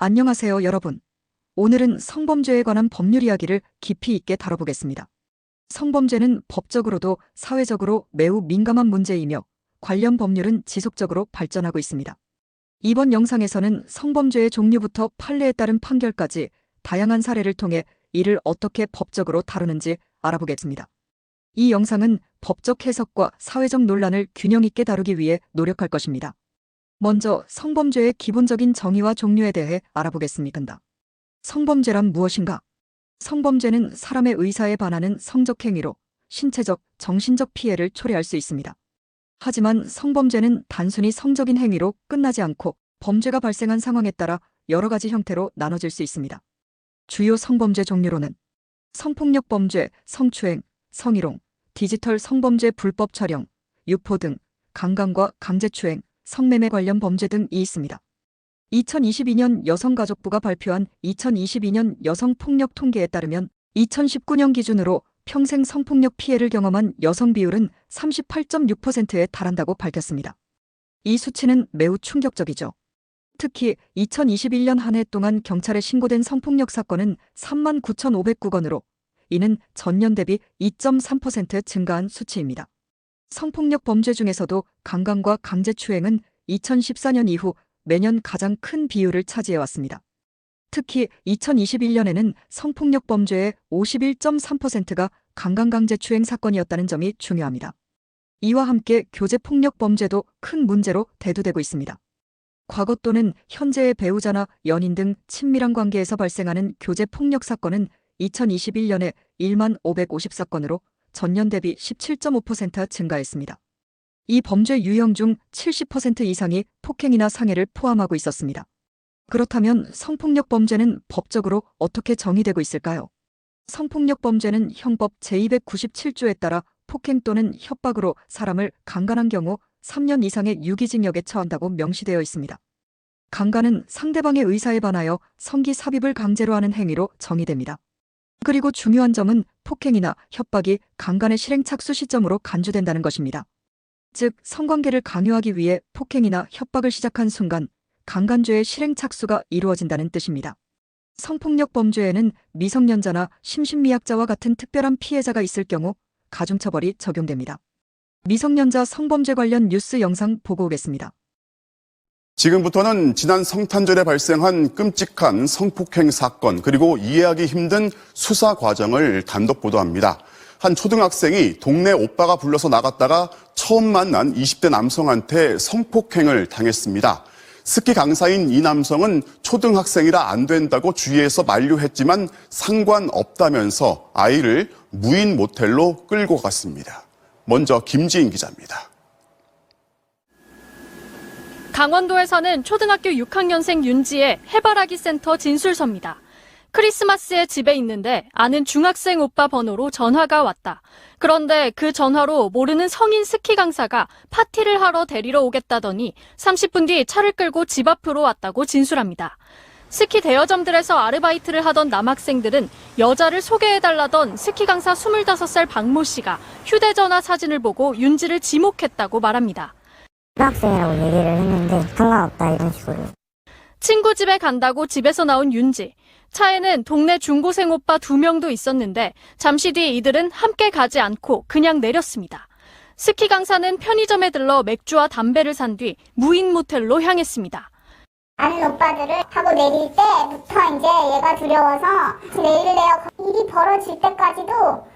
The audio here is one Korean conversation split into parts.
안녕하세요, 여러분. 오늘은 성범죄에 관한 법률 이야기를 깊이 있게 다뤄보겠습니다. 성범죄는 법적으로도 사회적으로 매우 민감한 문제이며 관련 법률은 지속적으로 발전하고 있습니다. 이번 영상에서는 성범죄의 종류부터 판례에 따른 판결까지 다양한 사례를 통해 이를 어떻게 법적으로 다루는지 알아보겠습니다. 이 영상은 법적 해석과 사회적 논란을 균형 있게 다루기 위해 노력할 것입니다. 먼저 성범죄의 기본적인 정의와 종류에 대해 알아보겠습니다. 성범죄란 무엇인가? 성범죄는 사람의 의사에 반하는 성적 행위로 신체적, 정신적 피해를 초래할 수 있습니다. 하지만 성범죄는 단순히 성적인 행위로 끝나지 않고 범죄가 발생한 상황에 따라 여러 가지 형태로 나눠질 수 있습니다. 주요 성범죄 종류로는 성폭력 범죄, 성추행, 성희롱, 디지털 성범죄 불법 촬영, 유포 등 강간과 강제추행, 성매매 관련 범죄 등이 있습니다. 2022년 여성가족부가 발표한 2022년 여성폭력 통계에 따르면 2019년 기준으로 평생 성폭력 피해를 경험한 여성 비율은 38.6%에 달한다고 밝혔습니다. 이 수치는 매우 충격적이죠. 특히 2021년 한 해 동안 경찰에 신고된 성폭력 사건은 39,509건으로 이는 전년 대비 2.3% 증가한 수치입니다. 성폭력 범죄 중에서도 강간과 강제추행은 2014년 이후 매년 가장 큰 비율을 차지해왔습니다. 특히 2021년에는 성폭력 범죄의 51.3%가 강간강제추행 사건이었다는 점이 중요합니다. 이와 함께 교제폭력 범죄도 큰 문제로 대두되고 있습니다. 과거 또는 현재의 배우자나 연인 등 친밀한 관계에서 발생하는 교제폭력 사건은 2021년에 1만 550사건으로 전년 대비 17.5% 증가했습니다. 이 범죄 유형 중 70% 이상이 폭행이나 상해를 포함하고 있었습니다. 그렇다면 성폭력 범죄는 법적으로 어떻게 정의되고 있을까요? 성폭력 범죄는 형법 제297조에 따라 폭행 또는 협박으로 사람을 강간한 경우 3년 이상의 유기징역에 처한다고 명시되어 있습니다. 강간은 상대방의 의사에 반하여 성기 삽입을 강제로 하는 행위로 정의됩니다. 그리고 중요한 점은 폭행이나 협박이 강간의 실행 착수 시점으로 간주된다는 것입니다. 즉, 성관계를 강요하기 위해 폭행이나 협박을 시작한 순간 강간죄의 실행 착수가 이루어진다는 뜻입니다. 성폭력 범죄에는 미성년자나 심신미약자와 같은 특별한 피해자가 있을 경우 가중처벌이 적용됩니다. 미성년자 성범죄 관련 뉴스 영상 보고 오겠습니다. 지금부터는 지난 성탄절에 발생한 끔찍한 성폭행 사건 그리고 이해하기 힘든 수사 과정을 단독 보도합니다. 한 초등학생이 동네 오빠가 불러서 나갔다가 처음 만난 20대 남성한테 성폭행을 당했습니다. 스키 강사인 이 남성은 초등학생이라 안 된다고 주위에서 만류했지만 상관없다면서 아이를 무인 모텔로 끌고 갔습니다. 먼저 김지인 기자입니다. 강원도에 사는 초등학교 6학년생 윤지의 해바라기 센터 진술서입니다. 크리스마스에 집에 있는데 아는 중학생 오빠 번호로 전화가 왔다. 그런데 그 전화로 모르는 성인 스키 강사가 파티를 하러 데리러 오겠다더니 30분 뒤 차를 끌고 집 앞으로 왔다고 진술합니다. 스키 대여점들에서 아르바이트를 하던 남학생들은 여자를 소개해달라던 스키 강사 25살 박모 씨가 휴대전화 사진을 보고 윤지를 지목했다고 말합니다. 학생이라고 얘기를 했는데 상관없다 이런 식으로. 친구 집에 간다고 집에서 나온 윤지. 차에는 동네 중고생 오빠 2명도 있었는데 잠시 뒤 이들은 함께 가지 않고 그냥 내렸습니다. 스키 강사는 편의점에 들러 맥주와 담배를 산 뒤 무인 모텔로 향했습니다. 아는 오빠들을 타고 내릴 때부터 이제 얘가 두려워서 내릴래요. 일이 벌어질 때까지도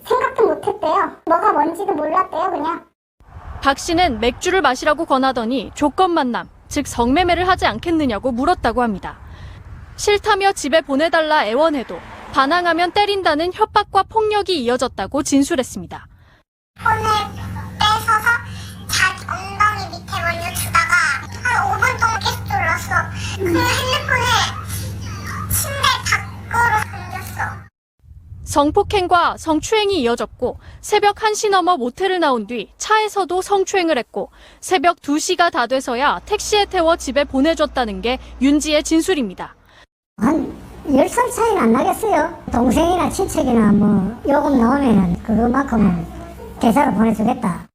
생각도 못했대요. 뭐가 뭔지도 몰랐대요, 그냥. 박 씨는 맥주를 마시라고 권하더니 조건 만남, 즉 성매매를 하지 않겠느냐고 물었다고 합니다. 싫다며 집에 보내달라 애원해도 반항하면 때린다는 협박과 폭력이 이어졌다고 진술했습니다. 폰을 뺏어서 자기 엉덩이 밑에 먼저 주다가 한 5분 동안 계속 눌렀어. 그 핸드폰에 침대 밖으로 던졌어. 성폭행과 성추행이 이어졌고 새벽 1시 넘어 모텔을 나온 뒤 차에서도 성추행을 했고 새벽 2시가 다 돼서야 택시에 태워 집에 보내줬다는 게 윤지의 진술입니다. 한 10살 차이는 안 나겠어요. 동생이나 친척이나 뭐 요금 나오면은 그거만큼은 계좌로 보내주겠다.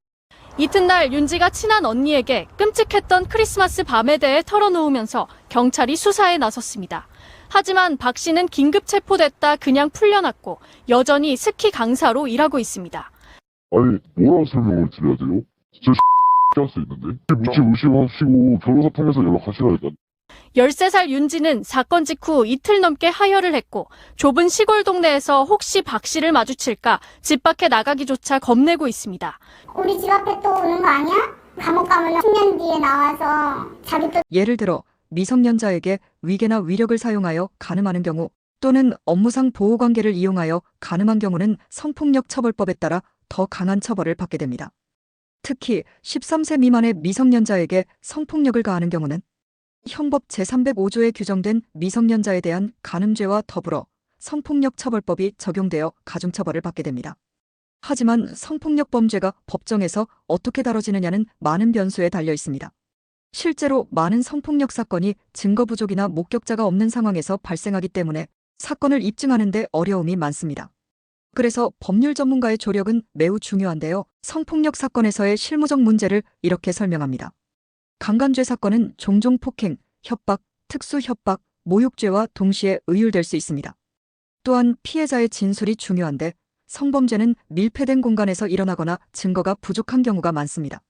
이튿날 윤지가 친한 언니에게 끔찍했던 크리스마스 밤에 대해 털어놓으면서 경찰이 수사에 나섰습니다. 하지만 박 씨는 긴급 체포됐다 그냥 풀려났고 여전히 스키 강사로 일하고 있습니다. 아니, 뭐라고 설명을 드려야 돼요? 저 할 수 있는데? 묻지 의심하시고 변호사 통해서 연락하시라니까. 13살 윤지는 사건 직후 이틀 넘게 하혈을 했고 좁은 시골 동네에서 혹시 박 씨를 마주칠까 집 밖에 나가기조차 겁내고 있습니다. 우리 집 앞에 또 오는 거 아니야? 감옥 가면 10년 뒤에 나와서 자기 또 예를 들어 미성년자에게 위계나 위력을 사용하여 간음하는 경우 또는 업무상 보호관계를 이용하여 간음한 경우는 성폭력 처벌법에 따라 더 강한 처벌을 받게 됩니다. 특히 13세 미만의 미성년자에게 성폭력을 가하는 경우는 형법 제305조에 규정된 미성년자에 대한 간음죄와 더불어 성폭력 처벌법이 적용되어 가중처벌을 받게 됩니다. 하지만 성폭력 범죄가 법정에서 어떻게 다뤄지느냐는 많은 변수에 달려 있습니다. 실제로 많은 성폭력 사건이 증거 부족이나 목격자가 없는 상황에서 발생하기 때문에 사건을 입증하는 데 어려움이 많습니다. 그래서 법률 전문가의 조력은 매우 중요한데요. 성폭력 사건에서의 실무적 문제를 이렇게 설명합니다. 강간죄 사건은 종종 폭행, 협박, 특수협박, 모욕죄와 동시에 의율될 수 있습니다. 또한 피해자의 진술이 중요한데 성범죄는 밀폐된 공간에서 일어나거나 증거가 부족한 경우가 많습니다.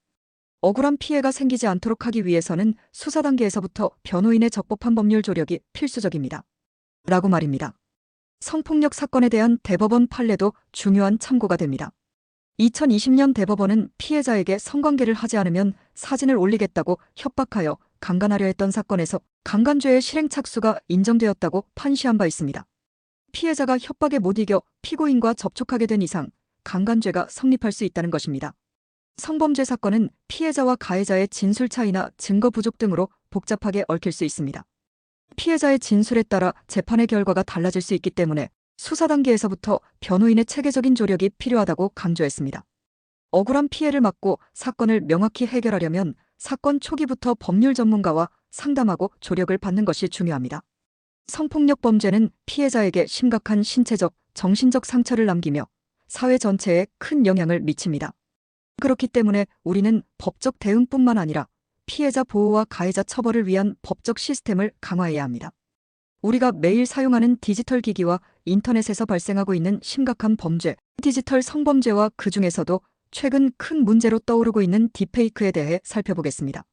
억울한 피해가 생기지 않도록 하기 위해서는 수사 단계에서부터 변호인의 적법한 법률 조력이 필수적입니다. 라고 말입니다. 성폭력 사건에 대한 대법원 판례도 중요한 참고가 됩니다. 2020년 대법원은 피해자에게 성관계를 하지 않으면 사진을 올리겠다고 협박하여 강간하려 했던 사건에서 강간죄의 실행 착수가 인정되었다고 판시한 바 있습니다. 피해자가 협박에 못 이겨 피고인과 접촉하게 된 이상 강간죄가 성립할 수 있다는 것입니다. 성범죄 사건은 피해자와 가해자의 진술 차이나 증거 부족 등으로 복잡하게 얽힐 수 있습니다. 피해자의 진술에 따라 재판의 결과가 달라질 수 있기 때문에 수사 단계에서부터 변호인의 체계적인 조력이 필요하다고 강조했습니다. 억울한 피해를 막고 사건을 명확히 해결하려면 사건 초기부터 법률 전문가와 상담하고 조력을 받는 것이 중요합니다. 성폭력 범죄는 피해자에게 심각한 신체적, 정신적 상처를 남기며 사회 전체에 큰 영향을 미칩니다. 그렇기 때문에 우리는 법적 대응뿐만 아니라 피해자 보호와 가해자 처벌을 위한 법적 시스템을 강화해야 합니다. 우리가 매일 사용하는 디지털 기기와 인터넷에서 발생하고 있는 심각한 범죄, 디지털 성범죄와 그중에서도 최근 큰 문제로 떠오르고 있는 딥페이크에 대해 살펴보겠습니다.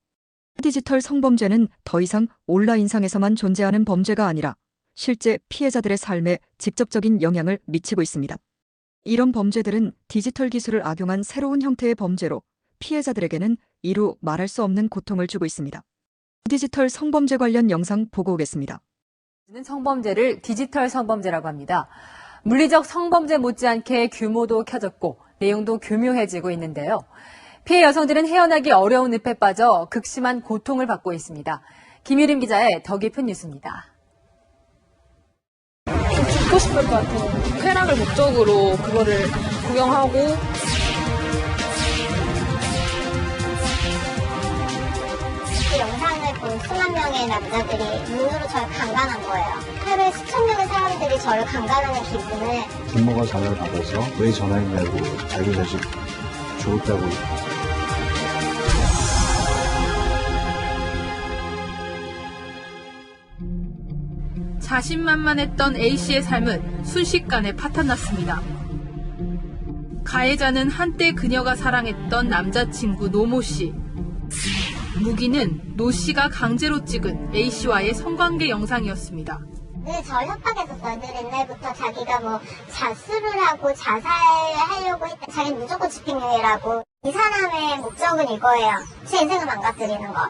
디지털 성범죄는 더 이상 온라인상에서만 존재하는 범죄가 아니라 실제 피해자들의 삶에 직접적인 영향을 미치고 있습니다. 이런 범죄들은 디지털 기술을 악용한 새로운 형태의 범죄로 피해자들에게는 이루 말할 수 없는 고통을 주고 있습니다. 디지털 성범죄 관련 영상 보고 오겠습니다. 성범죄를 디지털 성범죄라고 합니다. 물리적 성범죄 못지않게 규모도 켜졌고 내용도 교묘해지고 있는데요. 피해 여성들은 헤어나기 어려운 늪에 빠져 극심한 고통을 받고 있습니다. 김유림 기자의 더 깊은 뉴스입니다. 좀 죽고 싶을 것 같아요. 쾌락을 목적으로 그거를 구경하고 그 영상을 본 수만 명의 남자들이 눈으로 저를 강간한 거예요. 하루에 수천 명의 사람들이 저를 강간하는 기분을 부모가 전화를 받아서 왜 전화했냐고 알려줘서 좋았다고. 자신만만했던 A씨의 삶은 순식간에 파탄났습니다. 가해자는 한때 그녀가 사랑했던 남자친구 노모씨. 무기는 노씨가 강제로 찍은 A씨와의 성관계 영상이었습니다. 늘 저 협박했었어요. 늘 옛날부터 자기가 뭐 자수를 하고 자살하려고 했다. 자기는 무조건 집행유예라고. 이 사람의 목적은 이거예요. 제 인생을 망가뜨리는 거.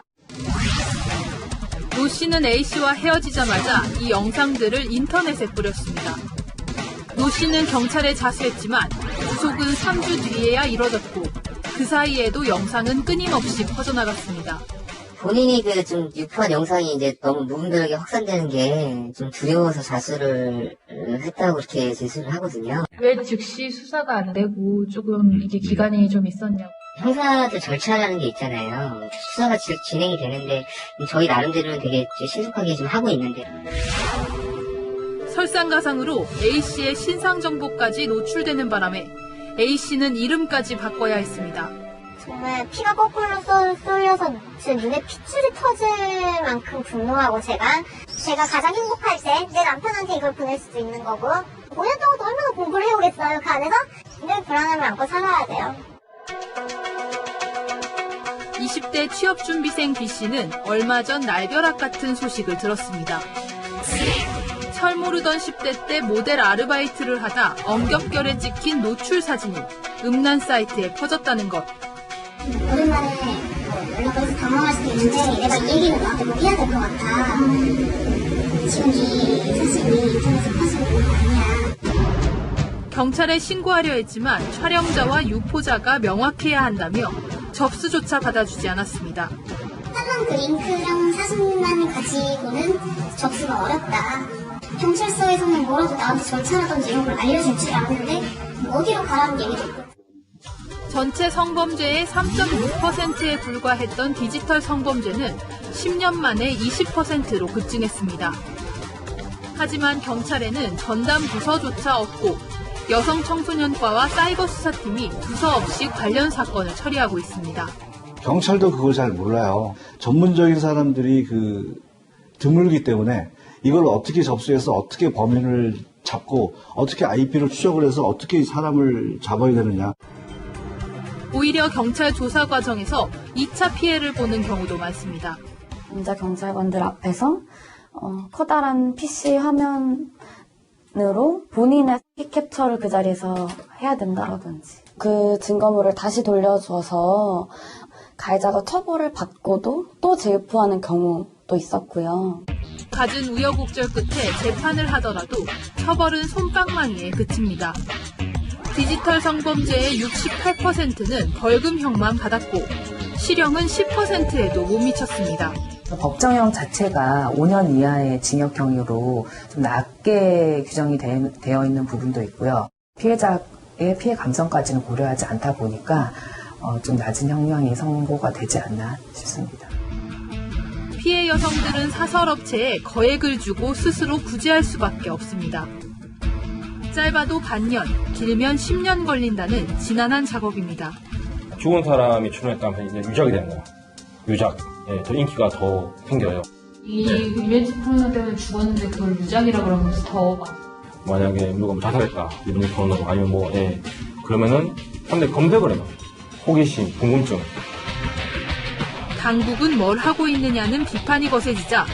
노씨는 A씨와 헤어지자마자 이 영상들을 인터넷에 뿌렸습니다. 노씨는 경찰에 자수했지만 구속은 3주 뒤에야 이뤄졌고 그 사이에도 영상은 끊임없이 퍼져나갔습니다. 본인이 좀 유포한 영상이 이제 너무 무분별하게 확산되는 게 좀 두려워서 자수를 했다고 그렇게 진술을 하거든요. 왜 즉시 수사가 안 되고 조금 이게 기간이 좀 있었냐고. 형사들 절차라는 게 있잖아요. 수사가 진행이 되는데 저희 나름대로는 되게 신속하게 좀 하고 있는데. 설상가상으로 A씨의 신상 정보까지 노출되는 바람에 A씨는 이름까지 바꿔야 했습니다. 정말 피가 거꾸로 쏠려서 제 눈에 핏줄이 터질 만큼 분노하고 제가 가장 행복할 때 내 남편한테 이걸 보낼 수도 있는 거고 5년 동안 얼마나 공부를 해오겠어요. 그 안에서 늘 불안함을 안고 살아야 돼요. 20대 취업준비생 B씨는 얼마 전 날벼락 같은 소식을 들었습니다. 철 모르던 10대 때 모델 아르바이트를 하다 엉겹결에 찍힌 노출 사진이 음란 사이트에 퍼졌다는 것. 오랜만에 연락해서 당황할 수도 있는데 내가 이 얘기는 너한테 못 해야 될 것 같아. 지금 이 사진이 인터넷에 퍼지고 있는 거 아니야. 경찰에 신고하려 했지만 촬영자와 유포자가 명확해야 한다며 접수조차 받아주지 않았습니다. 하루한 그 링크랑 사진만 가지고는 접수가 어렵다. 경찰서에서는 뭐라도 나한테 절차라든지 이런 걸 알려줄 줄 아는데 어디로 가라는 얘기도 없고. 전체 성범죄의 3.6%에 불과했던 디지털 성범죄는 10년 만에 20%로 급증했습니다. 하지만 경찰에는 전담 부서조차 없고 여성 청소년과와 사이버 수사팀이 부서 없이 관련 사건을 처리하고 있습니다. 경찰도 그걸 잘 몰라요. 전문적인 사람들이 드물기 때문에 이걸 어떻게 접수해서 어떻게 범인을 잡고 어떻게 IP를 추적을 해서 어떻게 사람을 잡아야 되느냐. 오히려 경찰 조사 과정에서 2차 피해를 보는 경우도 많습니다. 남자 경찰관들 앞에서 커다란 PC 화면으로 본인의 캡처를 그 자리에서 해야 된다라든지 그 증거물을 다시 돌려줘서 가해자가 처벌을 받고도 또 재유포하는 경우도 있었고요. 갖은 우여곡절 끝에 재판을 하더라도 처벌은 솜방망이에 그칩니다. 디지털 성범죄의 68%는 벌금형만 받았고 실형은 10%에도 못 미쳤습니다. 법정형 자체가 5년 이하의 징역형으로 좀 낮게 규정이 되어 있는 부분도 있고요. 피해자의 피해 감성까지는 고려하지 않다 보니까 좀 낮은 형량이 선고가 되지 않나 싶습니다. 피해 여성들은 사설업체에 거액을 주고 스스로 구제할 수밖에 없습니다. 짧아도 반년, 길면 10년 걸린다는 지난한 작업입니다. 죽은 사람이 출연했다면 이제 유작이 되는 거야. 유작. 예, 더 인기가 더 생겨요. 이 이미지 폭로 때문에 죽었는데 그걸 유작이라 그러면 더 만약에 누가 자살했다 이런 톤으로 아니면 그러면은 사람들이 검색을 해요. 호기심, 궁금증. 당국은 뭘 하고 있느냐는 비판이 거세지자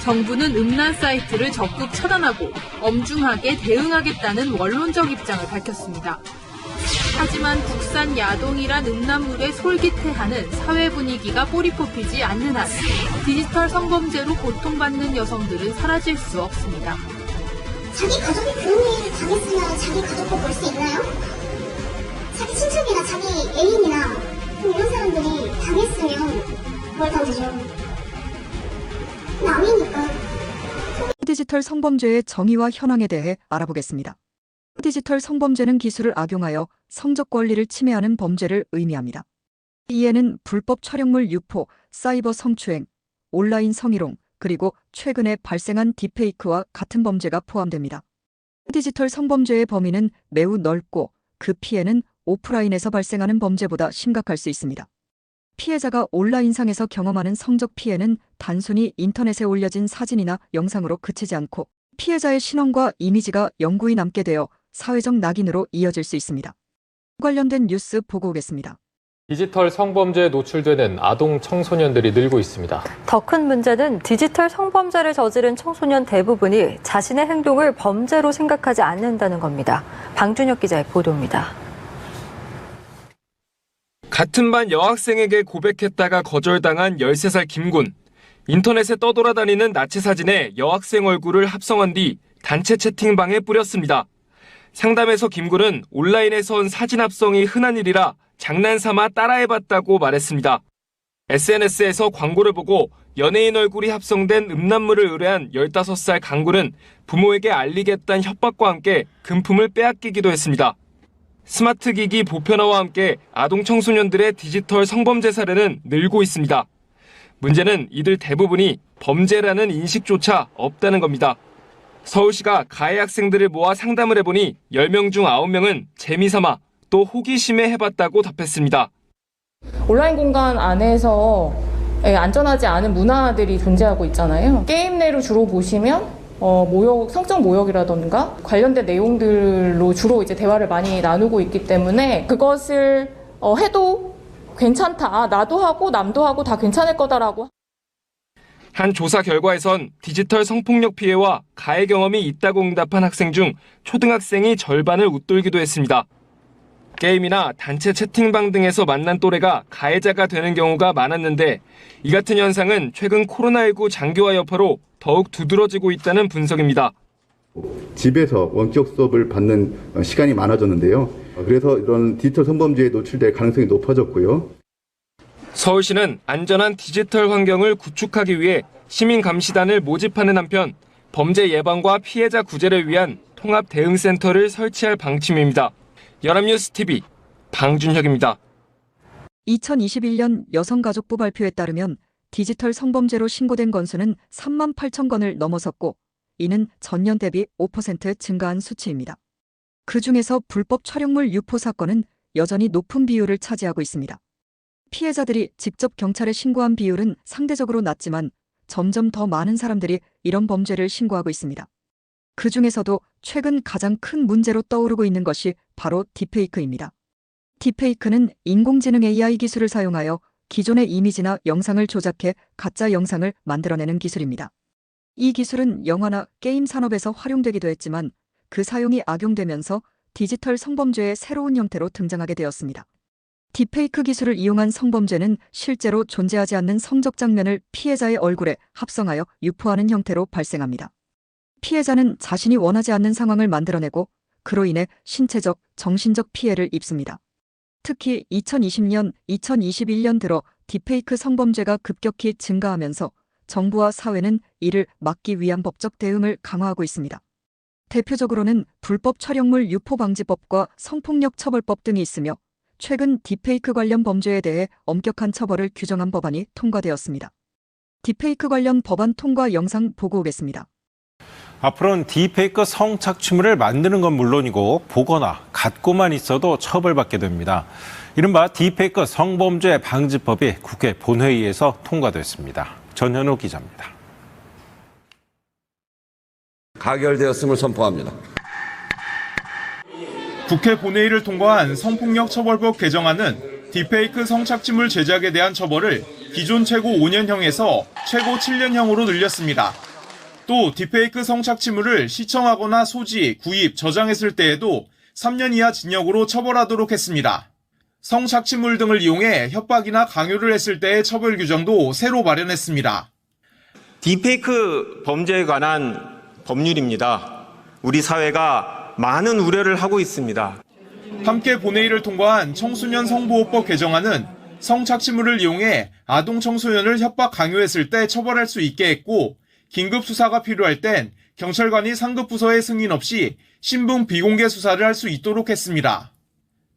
정부는 음란 사이트를 적극 차단하고 엄중하게 대응하겠다는 원론적 입장을 밝혔습니다. 하지만 국산 야동이란 음란물에 솔깃해하는 사회 분위기가 뿌리 뽑히지 않는 한 디지털 성범죄로 고통받는 여성들은 사라질 수 없습니다. 자기 가족이 그런 일을 당했으면 자기 가족도 볼 수 있나요? 자기 친척이나 자기 애인이나 이런 사람들이 당했으면 뭘 더 되죠? 남이니까. 디지털 성범죄의 정의와 현황에 대해 알아보겠습니다. 디지털 성범죄는 기술을 악용하여 성적 권리를 침해하는 범죄를 의미합니다. 이에는 불법 촬영물 유포, 사이버 성추행, 온라인 성희롱, 그리고 최근에 발생한 딥페이크와 같은 범죄가 포함됩니다. 디지털 성범죄의 범위는 매우 넓고 그 피해는 오프라인에서 발생하는 범죄보다 심각할 수 있습니다. 피해자가 온라인상에서 경험하는 성적 피해는 단순히 인터넷에 올려진 사진이나 영상으로 그치지 않고 피해자의 신원과 이미지가 영구히 남게 되어 사회적 낙인으로 이어질 수 있습니다. 관련된 뉴스 보고 오겠습니다. 디지털 성범죄에 노출되는 아동 청소년들이 늘고 있습니다. 더 큰 문제는 디지털 성범죄를 저지른 청소년 대부분이 자신의 행동을 범죄로 생각하지 않는다는 겁니다. 방준혁 기자의 보도입니다. 같은 반 여학생에게 고백했다가 거절당한 13살 김군. 인터넷에 떠돌아다니는 나치 사진에 여학생 얼굴을 합성한 뒤 단체 채팅방에 뿌렸습니다. 상담에서 김군은 온라인에선 사진 합성이 흔한 일이라 장난삼아 따라해봤다고 말했습니다. SNS에서 광고를 보고 연예인 얼굴이 합성된 음란물을 의뢰한 15살 강군은 부모에게 알리겠다는 협박과 함께 금품을 빼앗기기도 했습니다. 스마트 기기 보편화와 함께 아동 청소년들의 디지털 성범죄 사례는 늘고 있습니다. 문제는 이들 대부분이 범죄라는 인식조차 없다는 겁니다. 서울시가 가해 학생들을 모아 상담을 해보니 10명 중 9명은 재미삼아 또 호기심에 해봤다고 답했습니다. 온라인 공간 안에서 안전하지 않은 문화들이 존재하고 있잖아요. 게임 내로 주로 보시면 성적 모욕이라던가 관련된 내용들로 주로 이제 대화를 많이 나누고 있기 때문에 그것을 해도 괜찮다. 나도 하고 남도 하고 다 괜찮을 거다라고. 한 조사 결과에선 디지털 성폭력 피해와 가해 경험이 있다고 응답한 학생 중 초등학생이 절반을 웃돌기도 했습니다. 게임이나 단체 채팅방 등에서 만난 또래가 가해자가 되는 경우가 많았는데 이 같은 현상은 최근 코로나19 장기화 여파로 더욱 두드러지고 있다는 분석입니다. 집에서 원격 수업을 받는 시간이 많아졌는데요. 그래서 이런 디지털 성범죄에 노출될 가능성이 높아졌고요. 서울시는 안전한 디지털 환경을 구축하기 위해 시민감시단을 모집하는 한편 범죄 예방과 피해자 구제를 위한 통합 대응센터를 설치할 방침입니다. 연합뉴스 TV 방준혁입니다. 2021년 여성가족부 발표에 따르면 디지털 성범죄로 신고된 건수는 3만 8천 건을 넘어섰고 이는 전년 대비 5% 증가한 수치입니다. 그중에서 불법 촬영물 유포 사건은 여전히 높은 비율을 차지하고 있습니다. 피해자들이 직접 경찰에 신고한 비율은 상대적으로 낮지만 점점 더 많은 사람들이 이런 범죄를 신고하고 있습니다. 그중에서도 최근 가장 큰 문제로 떠오르고 있는 것이 바로 딥페이크입니다. 딥페이크는 인공지능 AI 기술을 사용하여 기존의 이미지나 영상을 조작해 가짜 영상을 만들어내는 기술입니다. 이 기술은 영화나 게임 산업에서 활용되기도 했지만 그 사용이 악용되면서 디지털 성범죄의 새로운 형태로 등장하게 되었습니다. 딥페이크 기술을 이용한 성범죄는 실제로 존재하지 않는 성적 장면을 피해자의 얼굴에 합성하여 유포하는 형태로 발생합니다. 피해자는 자신이 원하지 않는 상황을 만들어내고 그로 인해 신체적, 정신적 피해를 입습니다. 특히 2020년, 2021년 들어 딥페이크 성범죄가 급격히 증가하면서 정부와 사회는 이를 막기 위한 법적 대응을 강화하고 있습니다. 대표적으로는 불법 촬영물 유포 방지법과 성폭력 처벌법 등이 있으며 최근 딥페이크 관련 범죄에 대해 엄격한 처벌을 규정한 법안이 통과되었습니다. 딥페이크 관련 법안 통과 영상 보고 오겠습니다. 앞으로는 딥페이크 성착취물을 만드는 건 물론이고 보거나 갖고만 있어도 처벌받게 됩니다. 이른바 딥페이크 성범죄 방지법이 국회 본회의에서 통과됐습니다. 전현우 기자입니다. 가결되었음을 선포합니다. 국회 본회의를 통과한 성폭력 처벌법 개정안은 딥페이크 성착취물 제작에 대한 처벌을 기존 최고 5년형에서 최고 7년형으로 늘렸습니다. 또 딥페이크 성착취물을 시청하거나 소지, 구입, 저장했을 때에도 3년 이하 징역으로 처벌하도록 했습니다. 성착취물 등을 이용해 협박이나 강요를 했을 때의 처벌 규정도 새로 마련했습니다. 딥페이크 범죄에 관한 법률입니다. 우리 사회가 많은 우려를 하고 있습니다. 함께 본회의를 통과한 청소년 성보호법 개정안은 성착취물을 이용해 아동 청소년을 협박 강요했을 때 처벌할 수 있게 했고 긴급 수사가 필요할 땐 경찰관이 상급 부서의 승인 없이 신분 비공개 수사를 할 수 있도록 했습니다.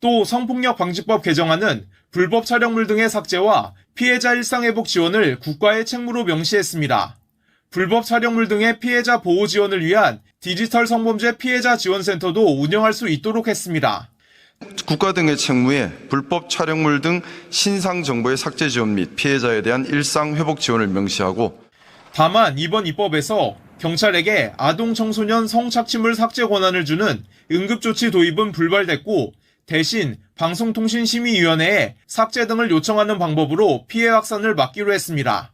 또 성폭력 방지법 개정안은 불법 촬영물 등의 삭제와 피해자 일상회복 지원을 국가의 책무로 명시했습니다. 불법 촬영물 등의 피해자 보호 지원을 위한 디지털 성범죄 피해자 지원센터도 운영할 수 있도록 했습니다. 국가 등의 책무에 불법 촬영물 등 신상 정보의 삭제 지원 및 피해자에 대한 일상 회복 지원을 명시하고 다만 이번 입법에서 경찰에게 아동 청소년 성착취물 삭제 권한을 주는 응급조치 도입은 불발됐고 대신 방송통신심의위원회에 삭제 등을 요청하는 방법으로 피해 확산을 막기로 했습니다.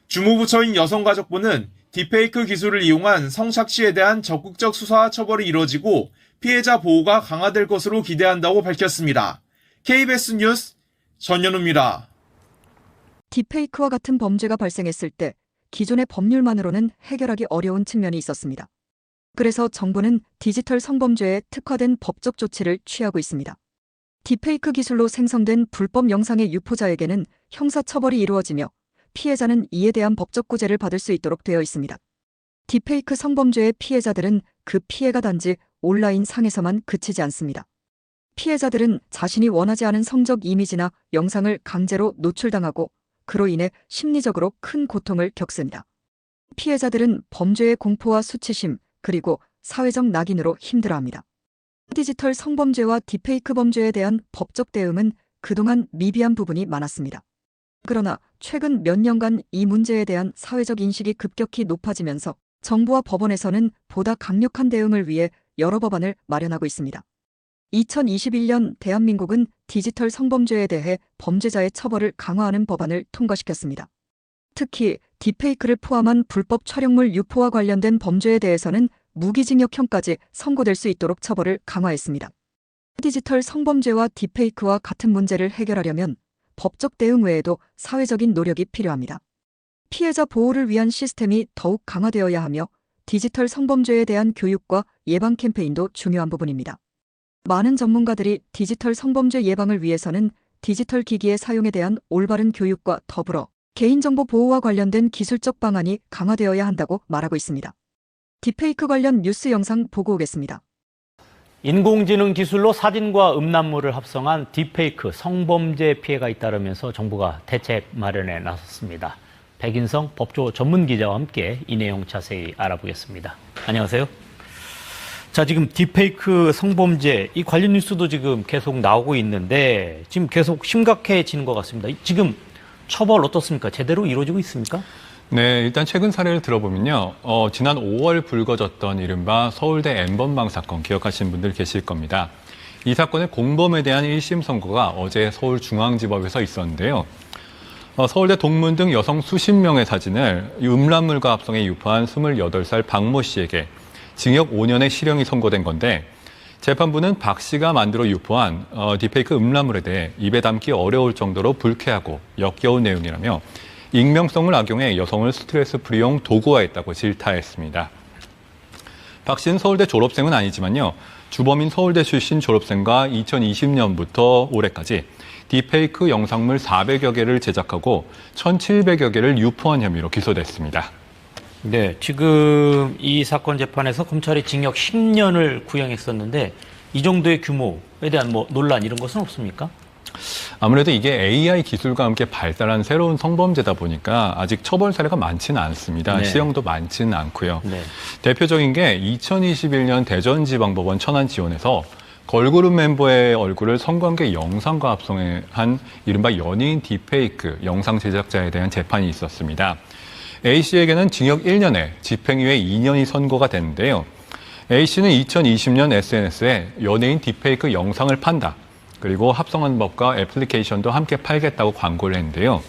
주무부처인 여성가족부는 딥페이크 기술을 이용한 성착취에 대한 적극적 수사와 처벌이 이뤄지고 피해자 보호가 강화될 것으로 기대한다고 밝혔습니다. KBS 뉴스 전현우입니다. 딥페이크와 같은 범죄가 발생했을 때 기존의 법률만으로는 해결하기 어려운 측면이 있었습니다. 그래서 정부는 디지털 성범죄에 특화된 법적 조치를 취하고 있습니다. 딥페이크 기술로 생성된 불법 영상의 유포자에게는 형사처벌이 이루어지며 피해자는 이에 대한 법적 구제를 받을 수 있도록 되어 있습니다. 딥페이크 성범죄의 피해자들은 그 피해가 단지 온라인 상에서만 그치지 않습니다. 피해자들은 자신이 원하지 않은 성적 이미지나 영상을 강제로 노출당하고 그로 인해 심리적으로 큰 고통을 겪습니다. 피해자들은 범죄의 공포와 수치심 그리고 사회적 낙인으로 힘들어합니다. 디지털 성범죄와 딥페이크 범죄에 대한 법적 대응은 그동안 미비한 부분이 많았습니다. 그러나 최근 몇 년간 이 문제에 대한 사회적 인식이 급격히 높아지면서 정부와 법원에서는 보다 강력한 대응을 위해 여러 법안을 마련하고 있습니다. 2021년 대한민국은 디지털 성범죄에 대해 범죄자의 처벌을 강화하는 법안을 통과시켰습니다. 특히 딥페이크를 포함한 불법 촬영물 유포와 관련된 범죄에 대해서는 무기징역형까지 선고될 수 있도록 처벌을 강화했습니다. 디지털 성범죄와 딥페이크와 같은 문제를 해결하려면 법적 대응 외에도 사회적인 노력이 필요합니다. 피해자 보호를 위한 시스템이 더욱 강화되어야 하며 디지털 성범죄에 대한 교육과 예방 캠페인도 중요한 부분입니다. 많은 전문가들이 디지털 성범죄 예방을 위해서는 디지털 기기의 사용에 대한 올바른 교육과 더불어 개인정보 보호와 관련된 기술적 방안이 강화되어야 한다고 말하고 있습니다. 딥페이크 관련 뉴스 영상 보고 오겠습니다. 인공지능 기술로 사진과 음란물을 합성한 딥페이크 성범죄 피해가 잇따르면서 정부가 대책 마련에 나섰습니다. 백인성 법조 전문 기자와 함께 이 내용 자세히 알아보겠습니다. 안녕하세요. 자, 지금 딥페이크 성범죄 이 관련 뉴스도 지금 계속 나오고 있는데 지금 계속 심각해지는 것 같습니다. 지금 처벌 어떻습니까? 제대로 이루어지고 있습니까? 네, 일단 최근 사례를 들어보면요. 지난 5월 불거졌던 이른바 서울대 N번방 사건 기억하시는 분들 계실 겁니다. 이 사건의 공범에 대한 1심 선고가 어제 서울중앙지법에서 있었는데요. 서울대 동문 등 여성 수십 명의 사진을 음란물과 합성해 유포한 28살 박모 씨에게 징역 5년의 실형이 선고된 건데 재판부는 박 씨가 만들어 유포한 딥페이크 음란물에 대해 입에 담기 어려울 정도로 불쾌하고 역겨운 내용이라며 익명성을 악용해 여성을 스트레스 풀이용 도구화했다고 질타했습니다. 박 씨는 서울대 졸업생은 아니지만요. 주범인 서울대 출신 졸업생과 2020년부터 올해까지 딥페이크 영상물 400여 개를 제작하고 1,700여 개를 유포한 혐의로 기소됐습니다. 네, 지금 이 사건 재판에서 검찰이 징역 10년을 구형했었는데 이 정도의 규모에 대한 논란 이런 것은 없습니까? 아무래도 이게 AI 기술과 함께 발달한 새로운 성범죄다 보니까 아직 처벌 사례가 많지는 않습니다. 네. 시형도 많지는 않고요. 네. 대표적인 게 2021년 대전지방법원 천안지원에서 걸그룹 멤버의 얼굴을 성관계 영상과 합성한 이른바 연예인 딥페이크 영상 제작자에 대한 재판이 있었습니다. A씨에게는 징역 1년에 집행유예 2년이 선고가 됐는데요. A씨는 2020년 SNS에 연예인 딥페이크 영상을 판다. 그리고 합성한 법과 애플리케이션도 함께 팔겠다고 광고를 했는데요.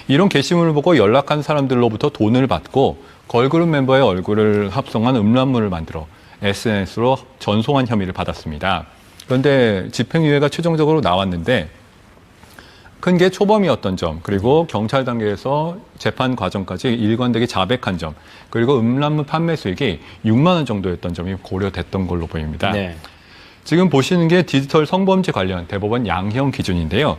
이런 게시물을 보고 연락한 사람들로부터 돈을 받고 걸그룹 멤버의 얼굴을 합성한 음란물을 만들어 SNS로 전송한 혐의를 받았습니다. 그런데 집행유예가 최종적으로 나왔는데 큰 게 초범이었던 점, 그리고 경찰 단계에서 재판 과정까지 일관되게 자백한 점, 그리고 음란물 판매 수익이 6만 원 정도였던 점이 고려됐던 걸로 보입니다. 네. 지금 보시는 게 디지털 성범죄 관련 대법원 양형 기준인데요.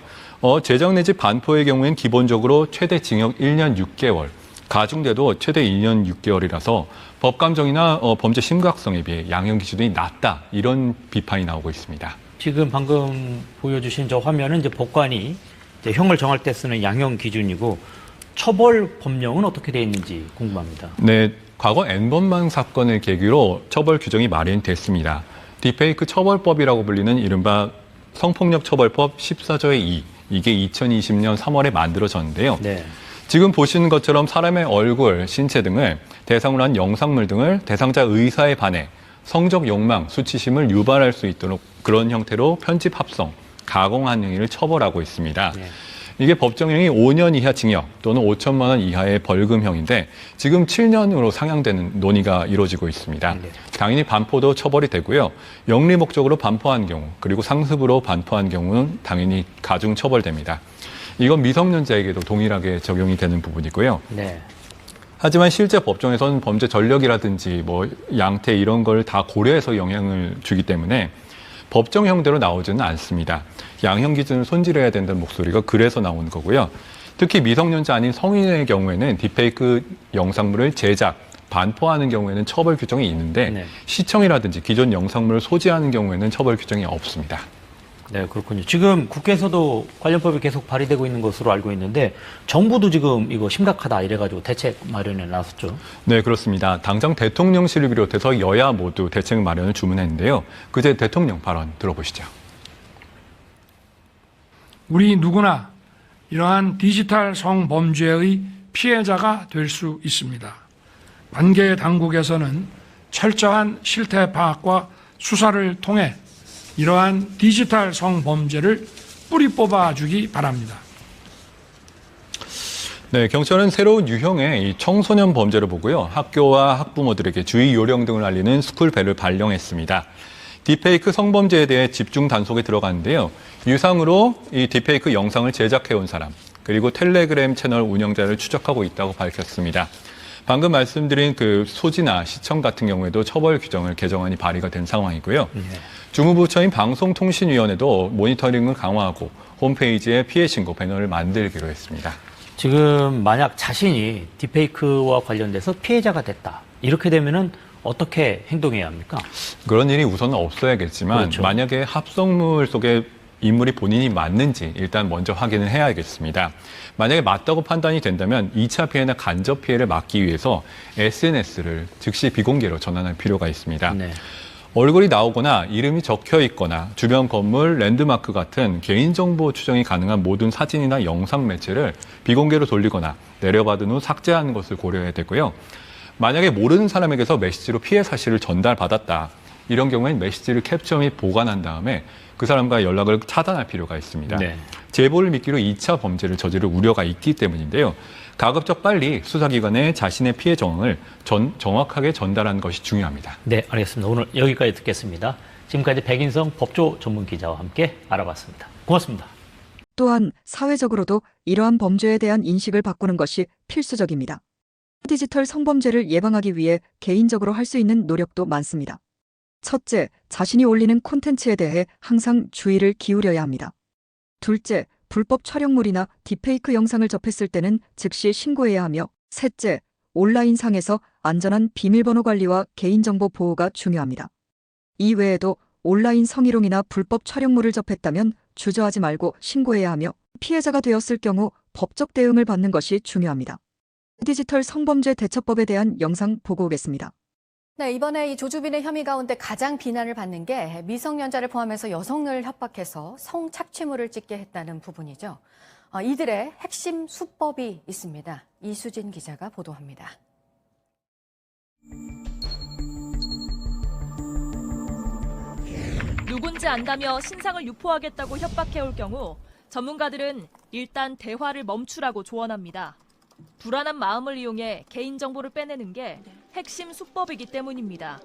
제작 내지 반포의 경우엔 기본적으로 최대 징역 1년 6개월, 가중돼도 최대 2년 6개월이라서 법감정이나 범죄 심각성에 비해 양형 기준이 낮다, 이런 비판이 나오고 있습니다. 지금 방금 보여주신 저 화면은 이제 법관이 이제 형을 정할 때 쓰는 양형 기준이고 처벌 법령은 어떻게 되어 있는지 궁금합니다. 네, 과거 N번방 사건을 계기로 처벌 규정이 마련됐습니다. 딥페이크 처벌법이라고 불리는 이른바 성폭력 처벌법 14조의 2, 이게 2020년 3월에 만들어졌는데요. 네. 지금 보시는 것처럼 사람의 얼굴, 신체 등을 대상으로 한 영상물 등을 대상자 의사에 반해 성적 욕망, 수치심을 유발할 수 있도록 그런 형태로 편집, 합성, 가공한 행위를 처벌하고 있습니다. 네. 이게 법정형이 5년 이하 징역 또는 5천만 원 이하의 벌금형인데 지금 7년으로 상향되는 논의가 이루어지고 있습니다. 네. 당연히 반포도 처벌이 되고요. 영리 목적으로 반포한 경우 그리고 상습으로 반포한 경우는 당연히 가중 처벌됩니다. 이건 미성년자에게도 동일하게 적용이 되는 부분이고요. 네. 하지만 실제 법정에서는 범죄 전력이라든지 양태 이런 걸 다 고려해서 영향을 주기 때문에 법정형대로 나오지는 않습니다. 양형 기준을 손질해야 된다는 목소리가 그래서 나오는 거고요. 특히 미성년자 아닌 성인의 경우에는 딥페이크 영상물을 제작, 반포하는 경우에는 처벌 규정이 있는데 네. 시청이라든지 기존 영상물을 소지하는 경우에는 처벌 규정이 없습니다. 네, 그렇군요. 지금 국회에서도 관련법이 계속 발의되고 있는 것으로 알고 있는데 정부도 지금 이거 심각하다 이래가지고 대책 마련에 나섰죠. 네, 그렇습니다. 당장 대통령실을 비롯해서 여야 모두 대책 마련을 주문했는데요. 그제 대통령 발언 들어보시죠. 우리 누구나 이러한 디지털 성범죄의 피해자가 될 수 있습니다. 관계 당국에서는 철저한 실태 파악과 수사를 통해 이러한 디지털 성범죄를 뿌리 뽑아주기 바랍니다. 네, 경찰은 새로운 유형의 이 청소년 범죄를 보고요. 학교와 학부모들에게 주의 요령 등을 알리는 스쿨벨을 발령했습니다. 딥페이크 성범죄에 대해 집중 단속에 들어갔는데요. 유상으로 이 딥페이크 영상을 제작해온 사람, 그리고 텔레그램 채널 운영자를 추적하고 있다고 밝혔습니다. 방금 말씀드린 그 소지나 시청 같은 경우에도 처벌 규정을 개정안이 발의가 된 상황이고요. 주무부처인 방송통신위원회도 모니터링을 강화하고 홈페이지에 피해 신고 배너를 만들기로 했습니다. 지금 만약 자신이 딥페이크와 관련돼서 피해자가 됐다. 이렇게 되면은 어떻게 행동해야 합니까? 그런 일이 우선은 없어야겠지만 그렇죠. 만약에 합성물 속에 인물이 본인이 맞는지 일단 먼저 확인을 해야겠습니다. 만약에 맞다고 판단이 된다면 2차 피해나 간접 피해를 막기 위해서 SNS를 즉시 비공개로 전환할 필요가 있습니다. 네. 얼굴이 나오거나 이름이 적혀 있거나 주변 건물, 랜드마크 같은 개인정보 추정이 가능한 모든 사진이나 영상 매체를 비공개로 돌리거나 내려받은 후 삭제하는 것을 고려해야 되고요. 만약에 모르는 사람에게서 메시지로 피해 사실을 전달받았다. 이런 경우에는 메시지를 캡처 및 보관한 다음에 그 사람과 연락을 차단할 필요가 있습니다. 네. 제보를 미끼로 2차 범죄를 저지를 우려가 있기 때문인데요. 가급적 빨리 수사기관에 자신의 피해 정황을 정확하게 전달하는 것이 중요합니다. 네, 알겠습니다. 오늘 여기까지 듣겠습니다. 지금까지 백인성 법조 전문 기자와 함께 알아봤습니다. 고맙습니다. 또한 사회적으로도 이러한 범죄에 대한 인식을 바꾸는 것이 필수적입니다. 디지털 성범죄를 예방하기 위해 개인적으로 할 수 있는 노력도 많습니다. 첫째, 자신이 올리는 콘텐츠에 대해 항상 주의를 기울여야 합니다. 둘째, 불법 촬영물이나 딥페이크 영상을 접했을 때는 즉시 신고해야 하며, 셋째, 온라인상에서 안전한 비밀번호 관리와 개인정보 보호가 중요합니다. 이외에도 온라인 성희롱이나 불법 촬영물을 접했다면 주저하지 말고 신고해야 하며, 피해자가 되었을 경우 법적 대응을 받는 것이 중요합니다. 디지털 성범죄 대처법에 대한 영상 보고 오겠습니다. 네, 이번에 이 조주빈의 혐의 가운데 가장 비난을 받는 게 미성년자를 포함해서 여성을 협박해서 성착취물을 찍게 했다는 부분이죠. 이들의 핵심 수법이 있습니다. 이수진 기자가 보도합니다. 누군지 안다며 신상을 유포하겠다고 협박해올 경우 전문가들은 일단 대화를 멈추라고 조언합니다. 불안한 마음을 이용해 개인정보를 빼내는 게 핵심 수법이기 때문입니다.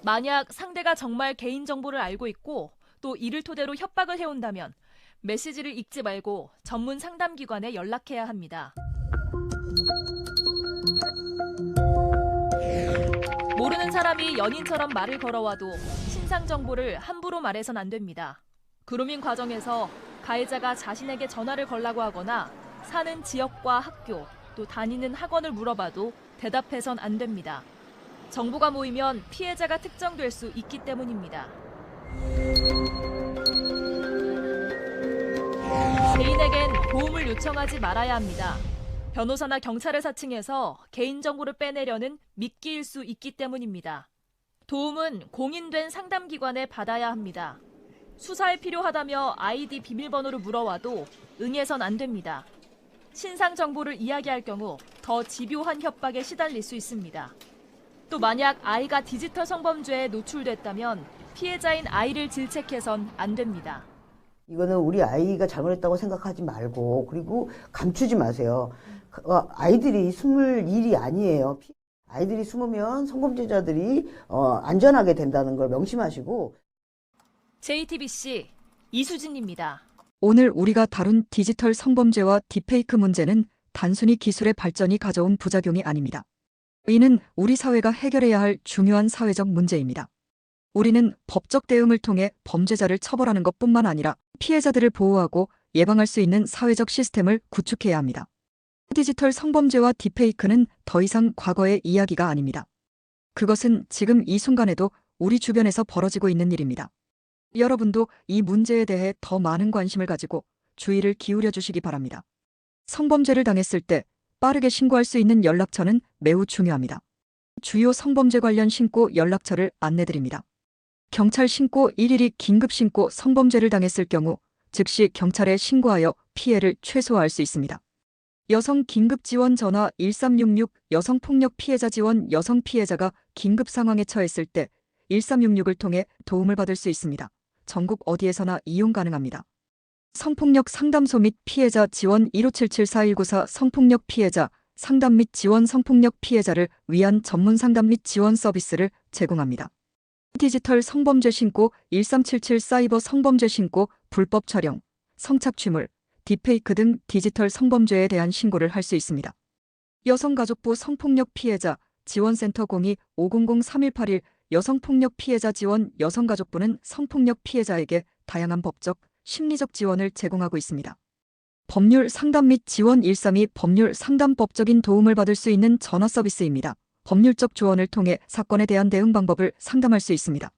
만약 상대가 정말 개인정보를 알고 있고 또 이를 토대로 협박을 해온다면 메시지를 읽지 말고 전문 상담기관에 연락해야 합니다. 모르는 사람이 연인처럼 말을 걸어와도 신상 정보를 함부로 말해선 안 됩니다. 그루밍 과정에서 가해자가 자신에게 전화를 걸라고 하거나 사는 지역과 학교, 또 다니는 학원을 물어봐도 대답해선 안 됩니다. 정보가 모이면 피해자가 특정될 수 있기 때문입니다. 개인에겐 도움을 요청하지 말아야 합니다. 변호사나 경찰을 사칭해서 개인정보를 빼내려는 미끼일 수 있기 때문입니다. 도움은 공인된 상담기관에 받아야 합니다. 수사에 필요하다며 아이디 비밀번호를 물어와도 응해선 안 됩니다. 신상 정보를 이야기할 경우 더 집요한 협박에 시달릴 수 있습니다. 또 만약 아이가 디지털 성범죄에 노출됐다면 피해자인 아이를 질책해선 안 됩니다. 이거는 우리 아이가 잘못했다고 생각하지 말고 그리고 감추지 마세요. 아이들이 숨을 일이 아니에요. 아이들이 숨으면 성범죄자들이 안전하게 된다는 걸 명심하시고. JTBC 이수진입니다. 오늘 우리가 다룬 디지털 성범죄와 딥페이크 문제는 단순히 기술의 발전이 가져온 부작용이 아닙니다. 이는 우리 사회가 해결해야 할 중요한 사회적 문제입니다. 우리는 법적 대응을 통해 범죄자를 처벌하는 것뿐만 아니라 피해자들을 보호하고 예방할 수 있는 사회적 시스템을 구축해야 합니다. 디지털 성범죄와 딥페이크는 더 이상 과거의 이야기가 아닙니다. 그것은 지금 이 순간에도 우리 주변에서 벌어지고 있는 일입니다. 여러분도 이 문제에 대해 더 많은 관심을 가지고 주의를 기울여 주시기 바랍니다. 성범죄를 당했을 때 빠르게 신고할 수 있는 연락처는 매우 중요합니다. 주요 성범죄 관련 신고 연락처를 안내드립니다. 경찰 신고 112 긴급 신고 성범죄를 당했을 경우 즉시 경찰에 신고하여 피해를 최소화할 수 있습니다. 여성 긴급 지원 전화 1366 여성폭력 피해자 지원 여성 피해자가 긴급 상황에 처했을 때 1366을 통해 도움을 받을 수 있습니다. 전국 어디에서나 이용 가능합니다. 성폭력 상담소 및 피해자 지원 1577-4194 성폭력 피해자 상담 및 지원 성폭력 피해자를 위한 전문 상담 및 지원 서비스를 제공합니다. 디지털 성범죄 신고 1377 사이버 성범죄 신고 불법 촬영, 성착취물, 딥페이크 등 디지털 성범죄에 대한 신고를 할 수 있습니다. 여성가족부 성폭력 피해자 지원센터 02-500-3181 여성폭력 피해자 지원 여성가족부는 성폭력 피해자에게 다양한 법적, 심리적 지원을 제공하고 있습니다. 법률 상담 및 지원 132 법률 상담 법적인 도움을 받을 수 있는 전화 서비스입니다. 법률적 조언을 통해 사건에 대한 대응 방법을 상담할 수 있습니다.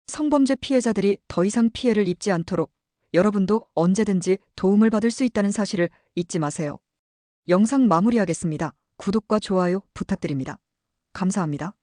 성범죄 피해자들이 더 이상 피해를 입지 않도록 여러분도 언제든지 도움을 받을 수 있다는 사실을 잊지 마세요. 영상 마무리하겠습니다. 구독과 좋아요 부탁드립니다. 감사합니다.